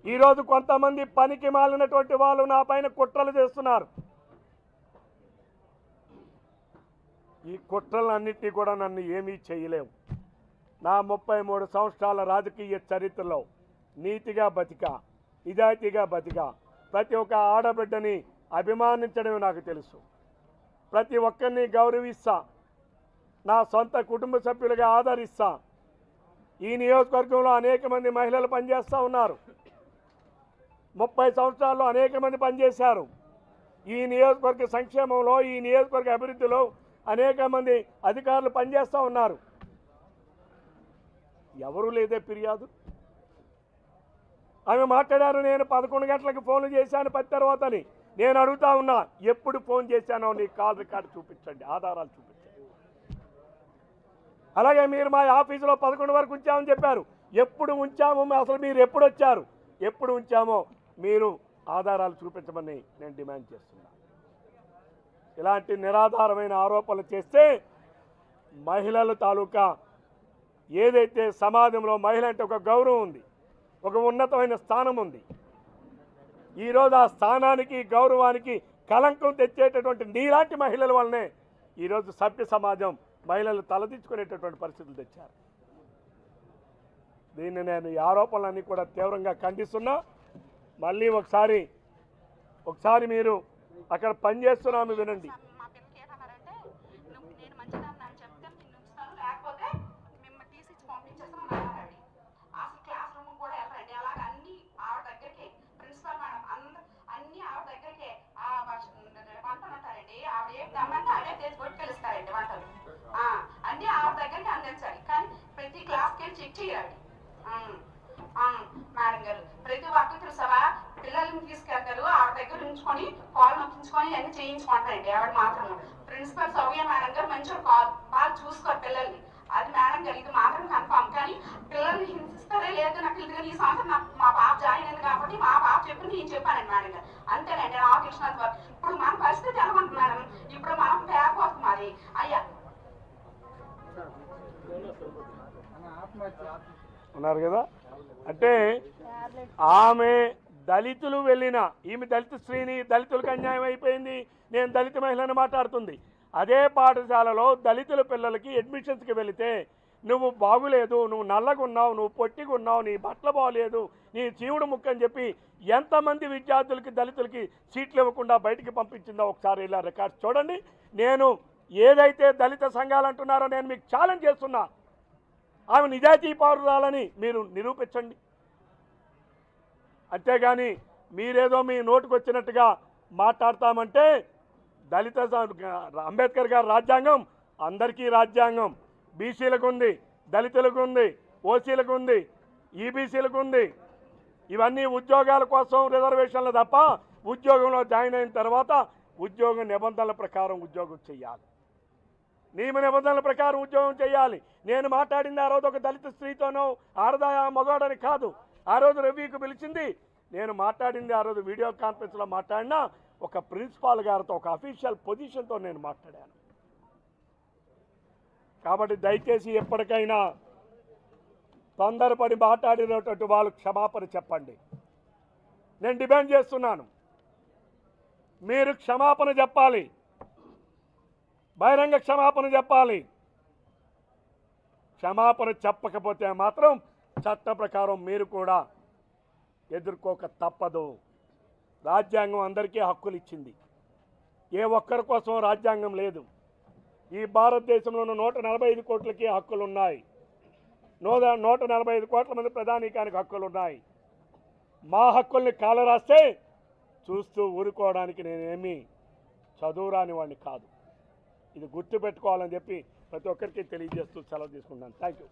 ఈరోజు కొంతమంది పనికి మాలినటువంటి వాళ్ళు నా పైన కుట్రలు చేస్తున్నారు. ఈ కుట్రలన్నింటినీ కూడా నన్ను ఏమీ చేయలేవు. నా 33 సంవత్సరాల రాజకీయ చరిత్రలో నీతిగా బతికా, నిజాయితీగా బతికా, ప్రతి ఒక్క ఆడబిడ్డని అభిమానించడమే నాకు తెలుసు. ప్రతి ఒక్కరిని గౌరవిస్తా, నా సొంత కుటుంబ సభ్యులుగా ఆదరిస్తా. ఈ నియోజకవర్గంలో అనేక మంది మహిళలు పనిచేస్తూ ఉన్నారు. 30 సంవత్సరాల్లో అనేక మంది పనిచేశారు. ఈ నియోజకవర్గ సంక్షేమంలో, ఈ నియోజకవర్గ అభివృద్ధిలో అనేక మంది అధికారులు పనిచేస్తూ ఉన్నారు. ఎవరు లేదే ఫిర్యాదు. ఆమె మాట్లాడారు, నేను 11 గంటలకు ఫోన్లు చేశాను 10 తర్వాతని. నేను అడుగుతా ఉన్నా, ఎప్పుడు ఫోన్ చేశానో నీ కాల్ రికార్డు చూపించండి, ఆధారాలు చూపించండి. అలాగే మీరు మా ఆఫీసులో 11 వరకు ఉంచామని చెప్పారు. ఎప్పుడు ఉంచామో, అసలు మీరు ఎప్పుడు వచ్చారు, ఎప్పుడు ఉంచామో మీరు ఆధారాలు చూపించమని నేను డిమాండ్ చేస్తున్నా. ఇలాంటి నిరాధారమైన ఆరోపణలు చేస్తే మహిళల తాలూకా ఏదైతే సమాజంలో మహిళ అంటే ఒక గౌరవం ఉంది, ఒక ఉన్నతమైన స్థానం ఉంది. ఈరోజు ఆ స్థానానికి, గౌరవానికి కళంకం తెచ్చేటటువంటి నీలాంటి మహిళల వల్లనే ఈరోజు సభ్య సమాజం మహిళలు తలదించుకునేటటువంటి పరిస్థితులు తెచ్చారు. దీన్ని నేను ఈ ఆరోపణలన్నీ కూడా తీవ్రంగా ఖండిస్తున్నా. మళ్ళీ ఒకసారి మీరు అక్కడ పనిచేస్తున్నాము వినండి. అన్ని ఆవిడ దగ్గరికి అందించాలి, కానీ ప్రతి క్లాస్కి వెళ్ళి చెక్ చేయాలి. మేడం గారు ప్రతి ఒక్కరు తెలుసావా, పిల్లల్ని తీసుకెళ్తారు, ఆవిడ దగ్గర ఉంచుకొని కాల్ నొప్పించుకొని అన్ని చేయించుకుంటారండి. ఆవిడ మాత్రం ప్రిన్సిపల్ సౌర్య మేడం గారు మంచిగా కాల్ బాగా చూసుకోరు పిల్లల్ని. అది మేడం గారు ఇది మాత్రం కన్ఫామ్. కానీ పిల్లల్ని హింసిస్తారే లేదు నాకు ఇది. ఈ సంవత్సరం నాకు మా పాప జాయిన్ అయింది కాబట్టి మా పాప చెప్పి నేను చెప్పానండి మేడం గారు. అంతేనండి నాకు తెలిసినంత వరకు. ఇప్పుడు మన పరిస్థితి ఎలా ఉంటుంది మేడం, ఇప్పుడు మనం పేకపోతుంది మరి అయ్యా ఉన్నారు కదా. అంటే ఆమె దళితులు వెళ్ళిన, ఈమె దళిత స్త్రీని, దళితులకు అన్యాయం అయిపోయింది, నేను దళిత మహిళని మాట్లాడుతుంది. అదే పాఠశాలలో దళితుల పిల్లలకి అడ్మిషన్స్కి వెళితే నువ్వు బాగులేదు, నువ్వు నల్లగున్నావు, నువ్వు పొట్టిగున్నావు, నీ బట్టలు బాగలేదు, నీ చీవుడు ముక్క అని చెప్పి ఎంతమంది విద్యార్థులకి, దళితులకి సీట్లు ఇవ్వకుండా బయటికి పంపించిందో ఒకసారి ఇలా రికార్డ్స్ చూడండి. నేను ఏదైతే దళిత సంఘాలు అంటున్నారో నేను మీకు ఛాలెంజ్ చేస్తున్నా. ఆమె నిజాయితీ పౌరురాలని మీరు నిరూపించండి. అంతేగాని మీరేదో మీ నోటుకు వచ్చినట్టుగా మాట్లాడతామంటే దళిత అంబేద్కర్ గారి రాజ్యాంగం అందరికీ రాజ్యాంగం. బీసీలకు ఉంది, దళితులకు ఉంది, ఓసీలకు ఉంది, ఈబీసీలకు ఉంది. ఇవన్నీ ఉద్యోగాల కోసం రిజర్వేషన్లు తప్ప ఉద్యోగంలో జాయిన్ అయిన తర్వాత ఉద్యోగ నిబంధనల ప్రకారం ఉద్యోగం చేయాలి, నియమ నిబంధనల ప్రకారం ఉద్యోగం చేయాలి. నేను మాట్లాడింది ఆ రోజు ఒక దళిత స్త్రీతోనో ఆడదాయా మగవాడని కాదు. ఆ రోజు రివ్యూకి పిలిచింది. నేను మాట్లాడింది ఆ రోజు వీడియో కాన్ఫరెన్స్లో మాట్లాడినా ఒక ప్రిన్సిపాల్ గారితో, ఒక అఫీషియల్ పొజిషన్తో నేను మాట్లాడాను. కాబట్టి దయచేసి ఎప్పటికైనా తొందరపడి మాట్లాడినటువంటి వాళ్ళు క్షమాపణ చెప్పండి. నేను డిమాండ్ చేస్తున్నాను, మీరు క్షమాపణ చెప్పాలి, బహిరంగ క్షమాపణ చెప్పాలి. క్షమాపణ చెప్పకపోతే మాత్రం చట్ట ప్రకారం మీరు కూడా ఎదుర్కోక తప్పదు. రాజ్యాంగం అందరికీ హక్కులు ఇచ్చింది, ఏ ఒక్కరి కోసం రాజ్యాంగం లేదు. ఈ భారతదేశంలో ఉన్న 145 కోట్లకి హక్కులు ఉన్నాయి. 145 కోట్ల మంది ప్రధానికానికి హక్కులు ఉన్నాయి. మా హక్కుల్ని కాలరాస్తే చూస్తూ ఊరుకోవడానికి నేనేమీ చదువురాని వాడిని కాదు. ఇది గుర్తుపెట్టుకోవాలని చెప్పి ప్రతి ఒక్కరికి తెలియజేస్తూ సెలవు తీసుకుంటాను. Thank you.